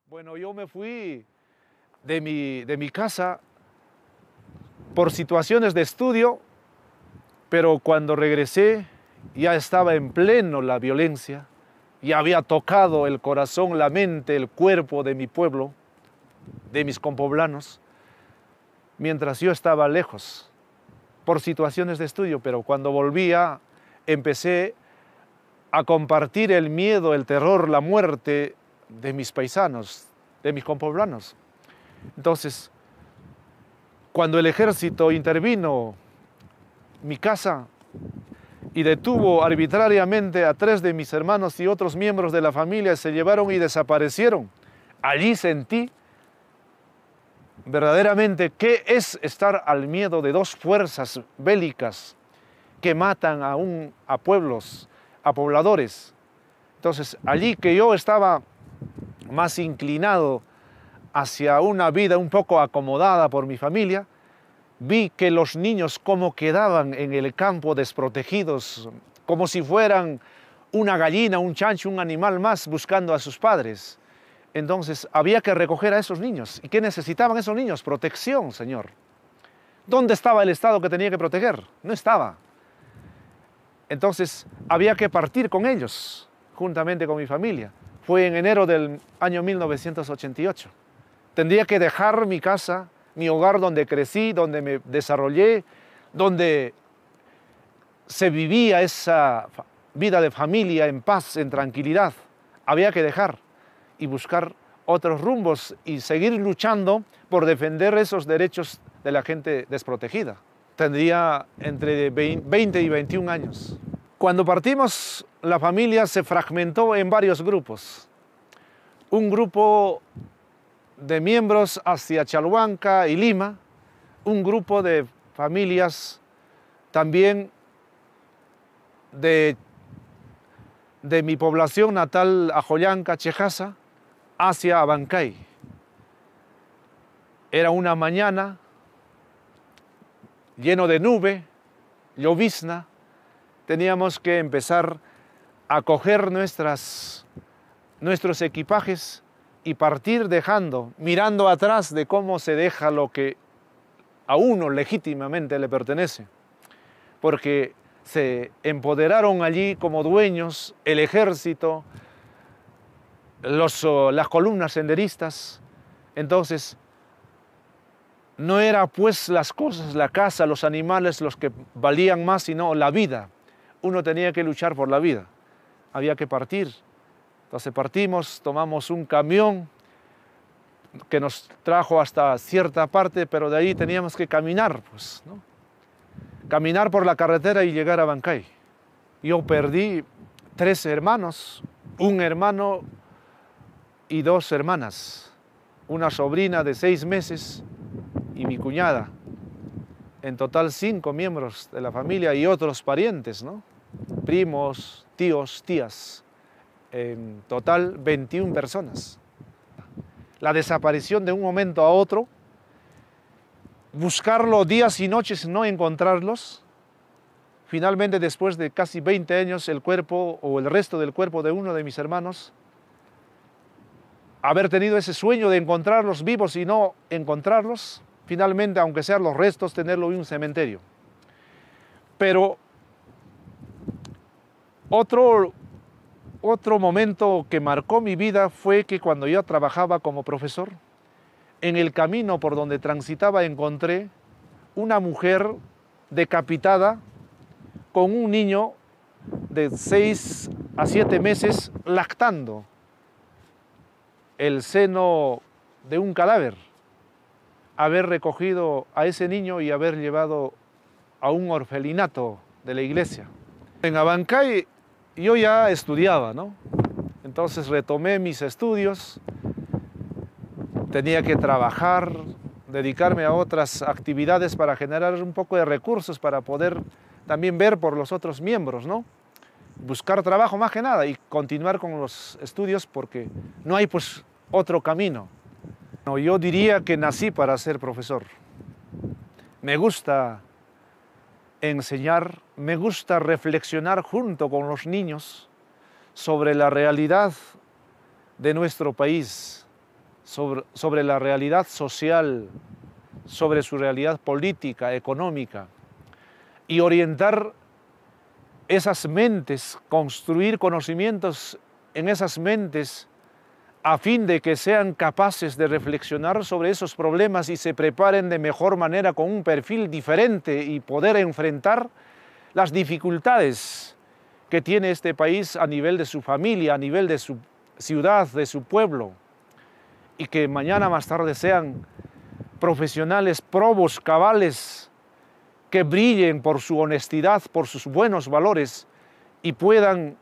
Bueno, yo me fui de mi casa por situaciones de estudio, pero cuando regresé ya estaba en pleno la violencia, ya había tocado el corazón, la mente, el cuerpo de mi pueblo, de mis compoblanos, mientras yo estaba lejos por situaciones de estudio, pero cuando volvía empecé a compartir el miedo, el terror, la muerte de mis paisanos, de mis compoblanos. Entonces, cuando el ejército intervino mi casa y detuvo arbitrariamente a 3 de mis hermanos y otros miembros de la familia, se llevaron y desaparecieron. Allí sentí verdaderamente qué es estar al miedo de 2 fuerzas bélicas que matan a pueblos, a pobladores. Entonces, allí que yo estaba más inclinado hacia una vida un poco acomodada por mi familia, vi que los niños como quedaban en el campo desprotegidos, como si fueran una gallina, un chancho, un animal más buscando a sus padres. Entonces había que recoger a esos niños. ¿Y qué necesitaban esos niños? Protección, Señor. ¿Dónde estaba el Estado que tenía que proteger? No estaba. Entonces había que partir con ellos, juntamente con mi familia. Fue en enero del año 1988. Tendría que dejar mi casa, mi hogar donde crecí, donde me desarrollé, donde se vivía esa vida de familia en paz, en tranquilidad. Había que dejar y buscar otros rumbos y seguir luchando por defender esos derechos de la gente desprotegida. Tendría entre 20 y 21 años. Cuando partimos, la familia se fragmentó en varios grupos. Un grupo de miembros hacia Chalhuanca y Lima, un grupo de familias también de mi población natal, Ajoyanca, Chejasa, hacia Abancay. Era una mañana lleno de nube, llovizna. Teníamos que empezar a coger nuestros equipajes y partir mirando atrás de cómo se deja lo que a uno legítimamente le pertenece. Porque se empoderaron allí como dueños el ejército, las columnas senderistas. Entonces, no era pues las cosas, la casa, los animales los que valían más, sino la vida. Uno tenía que luchar por la vida. Había que partir. Entonces partimos, tomamos un camión que nos trajo hasta cierta parte, pero de ahí teníamos que caminar, pues, ¿no? Caminar por la carretera y llegar a Abancay. Yo perdí 3 hermanos, un hermano y 2 hermanas, una sobrina de 6 meses y mi cuñada. En total 5 miembros de la familia y otros parientes, ¿no? Primos, tíos, tías. En total 21 personas. La desaparición de un momento a otro, buscarlo días y noches, no encontrarlos. Finalmente, después de casi 20 años, el cuerpo o el resto del cuerpo de uno de mis hermanos, haber tenido ese sueño de encontrarlos vivos y no encontrarlos, finalmente, aunque sean los restos, tenerlo en un cementerio. Pero otro momento que marcó mi vida fue que cuando yo trabajaba como profesor, en el camino por donde transitaba encontré una mujer decapitada con un niño de 6 a 7 meses lactando el seno de un cadáver. Haber recogido a ese niño y haber llevado a un orfelinato de la iglesia. En Abancay yo ya estudiaba, ¿no? Entonces retomé mis estudios, tenía que trabajar, dedicarme a otras actividades para generar un poco de recursos para poder también ver por los otros miembros, ¿no? Buscar trabajo más que nada y continuar con los estudios porque no hay pues otro camino. No, yo diría que nací para ser profesor. Me gusta enseñar, me gusta reflexionar junto con los niños sobre la realidad de nuestro país, sobre la realidad social, sobre su realidad política, económica, y orientar esas mentes, construir conocimientos en esas mentes a fin de que sean capaces de reflexionar sobre esos problemas y se preparen de mejor manera con un perfil diferente y poder enfrentar las dificultades que tiene este país a nivel de su familia, a nivel de su ciudad, de su pueblo, y que mañana más tarde sean profesionales probos, cabales, que brillen por su honestidad, por sus buenos valores y puedan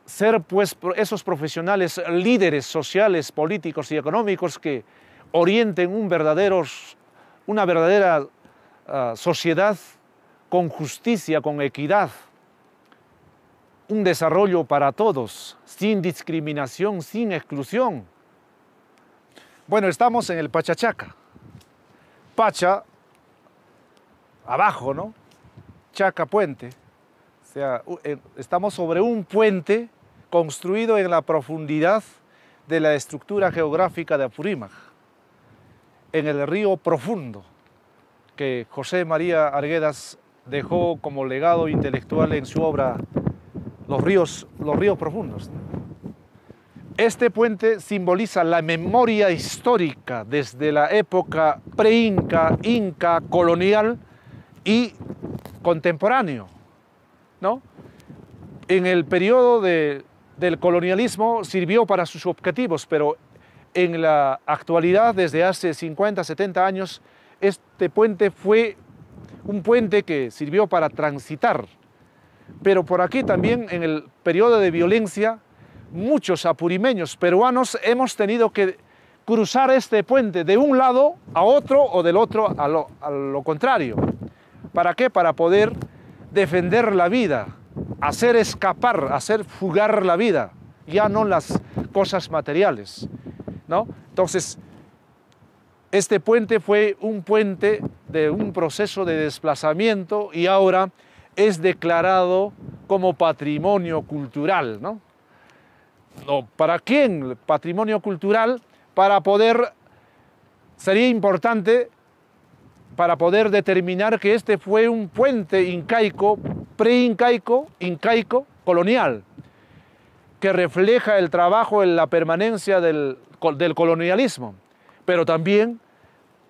ser pues esos profesionales líderes sociales, políticos y económicos que orienten una verdadera sociedad con justicia, con equidad, un desarrollo para todos, sin discriminación, sin exclusión. Bueno, estamos en el Pachachaca. Pacha, abajo, ¿no? Chaca, puente. O sea, estamos sobre un puente construido en la profundidad de la estructura geográfica de Apurímac, en el río profundo que José María Arguedas dejó como legado intelectual en su obra Los ríos profundos. Este puente simboliza la memoria histórica desde la época pre-inca, inca, colonial y contemporáneo, ¿no? En el periodo del colonialismo sirvió para sus objetivos, pero en la actualidad, desde hace 50, 70 años, este puente fue un puente que sirvió para transitar. Pero por aquí también, en el periodo de violencia, muchos apurimeños peruanos hemos tenido que cruzar este puente de un lado a otro o del otro a lo contrario. ¿Para qué? Para poder defender la vida, hacer escapar, hacer fugar la vida, ya no las cosas materiales, ¿no? Entonces, este puente fue un puente de un proceso de desplazamiento y ahora es declarado como patrimonio cultural, ¿no? ¿Para quién? Patrimonio cultural, sería importante para poder determinar que este fue un puente incaico, pre-incaico, incaico, colonial, que refleja el trabajo en la permanencia del colonialismo. Pero también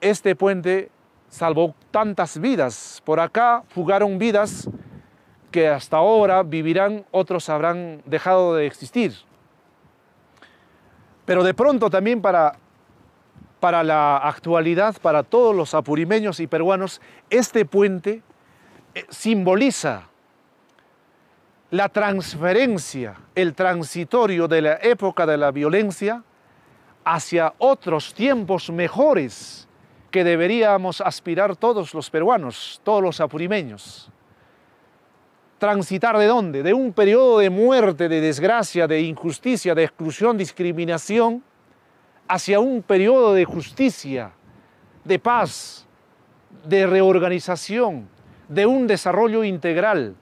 este puente salvó tantas vidas. Por acá fugaron vidas que hasta ahora vivirán, otros habrán dejado de existir. Pero de pronto también para la actualidad, para todos los apurimeños y peruanos, este puente simboliza la transferencia, el transitorio de la época de la violencia hacia otros tiempos mejores que deberíamos aspirar todos los peruanos, todos los apurimeños. ¿Transitar de dónde? De un periodo de muerte, de desgracia, de injusticia, de exclusión, discriminación, hacia un periodo de justicia, de paz, de reorganización, de un desarrollo integral.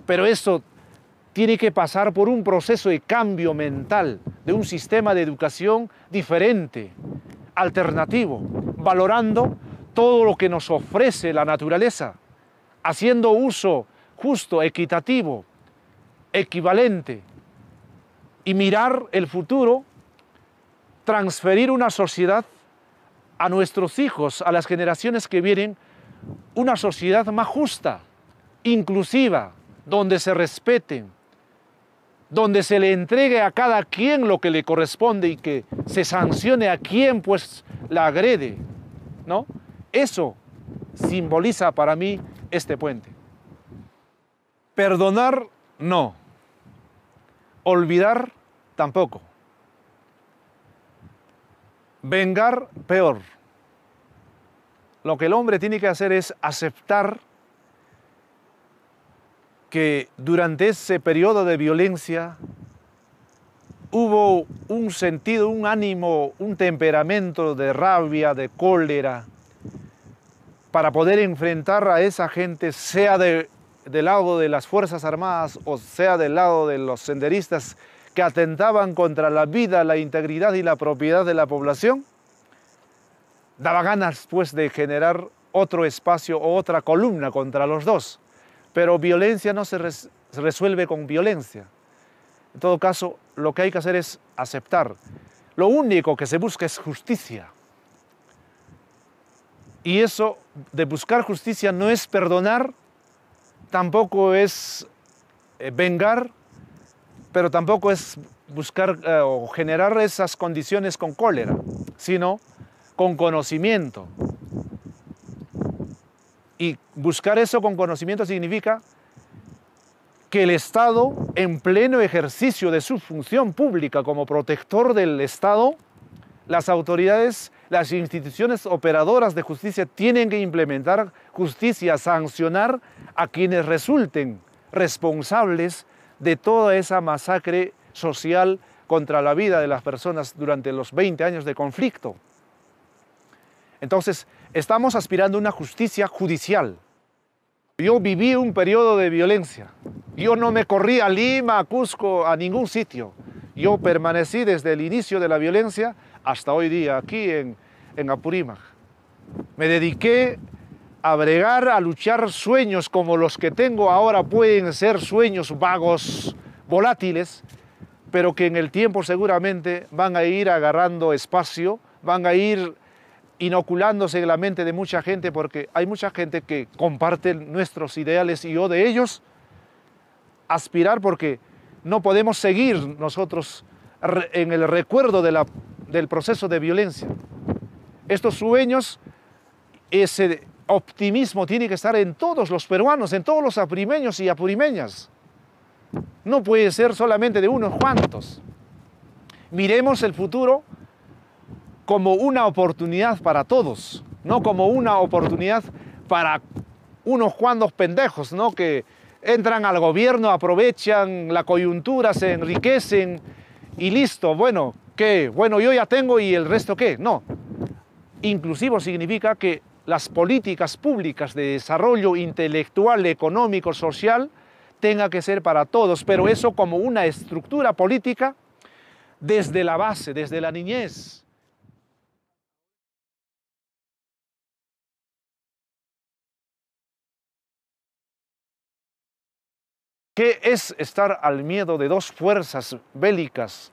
Pero eso tiene que pasar por un proceso de cambio mental, de un sistema de educación diferente, alternativo, valorando todo lo que nos ofrece la naturaleza, haciendo uso justo, equitativo, equivalente, y mirar el futuro, transferir una sociedad a nuestros hijos, a las generaciones que vienen, una sociedad más justa, inclusiva, donde se respeten, donde se le entregue a cada quien lo que le corresponde y que se sancione a quien pues la agrede, ¿no? Eso simboliza para mí este puente. Perdonar, no. Olvidar, tampoco. Vengar, peor. Lo que el hombre tiene que hacer es aceptar que durante ese periodo de violencia hubo un sentido, un ánimo, un temperamento de rabia, de cólera, para poder enfrentar a esa gente, sea del lado de las Fuerzas Armadas o sea del lado de los senderistas que atentaban contra la vida, la integridad y la propiedad de la población, daba ganas pues de generar otro espacio o otra columna contra los dos. Pero violencia no se resuelve con violencia. En todo caso, lo que hay que hacer es aceptar. Lo único que se busca es justicia. Y eso de buscar justicia no es perdonar, tampoco es vengar, pero tampoco es buscar o generar esas condiciones con cólera, sino con conocimiento. Y buscar eso con conocimiento significa que el Estado, en pleno ejercicio de su función pública como protector del Estado, las autoridades, las instituciones operadoras de justicia tienen que implementar justicia, sancionar a quienes resulten responsables de toda esa masacre social contra la vida de las personas durante los 20 años de conflicto. Entonces, estamos aspirando a una justicia judicial. Yo viví un periodo de violencia. Yo no me corrí a Lima, a Cusco, a ningún sitio. Yo permanecí desde el inicio de la violencia hasta hoy día, aquí en Apurímac. Me dediqué a bregar, a luchar. Sueños como los que tengo ahora pueden ser sueños vagos, volátiles, pero que en el tiempo seguramente van a ir agarrando espacio, van a ir inoculándose en la mente de mucha gente, porque hay mucha gente que comparte nuestros ideales y yo de ellos aspirar, porque no podemos seguir nosotros en el recuerdo del proceso de violencia. Estos sueños, ese optimismo tiene que estar en todos los peruanos, en todos los apurimeños y apurimeñas. No puede ser solamente de unos cuantos. Miremos el futuro como una oportunidad para todos, no como una oportunidad para unos cuantos pendejos, ¿no? Que entran al gobierno, aprovechan la coyuntura, se enriquecen y listo. Bueno, ¿qué? Bueno, yo ya tengo y el resto ¿qué? No. Inclusivo significa que las políticas públicas de desarrollo intelectual, económico, social, tenga que ser para todos, pero eso como una estructura política desde la base, desde la niñez. ¿Qué es estar al miedo de dos fuerzas bélicas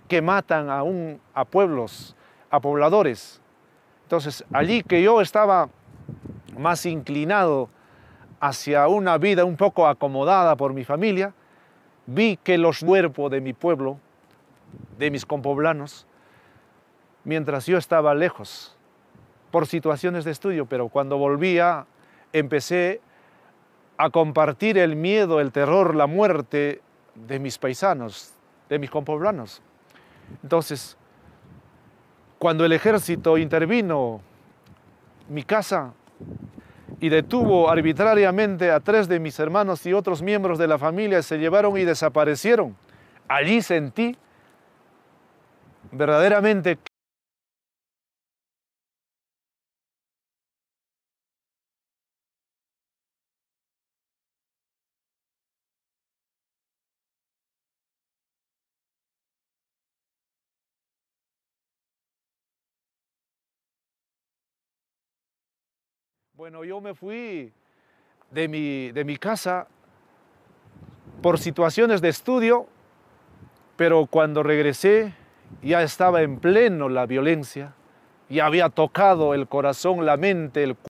que matan a pueblos, a pobladores? Entonces, allí que yo estaba más inclinado hacia una vida un poco acomodada por mi familia, vi que los cuerpos de mi pueblo, de mis compoblanos, mientras yo estaba lejos, por situaciones de estudio, pero cuando volvía, empecé a compartir el miedo, el terror, la muerte de mis paisanos, de mis compoblanos. Entonces, cuando el ejército intervino mi casa y detuvo arbitrariamente a 3 de mis hermanos y otros miembros de la familia, se llevaron y desaparecieron, allí sentí verdaderamente bueno, yo me fui de mi casa por situaciones de estudio, pero cuando regresé ya estaba en pleno la violencia, ya había tocado el corazón, la mente, el cuerpo.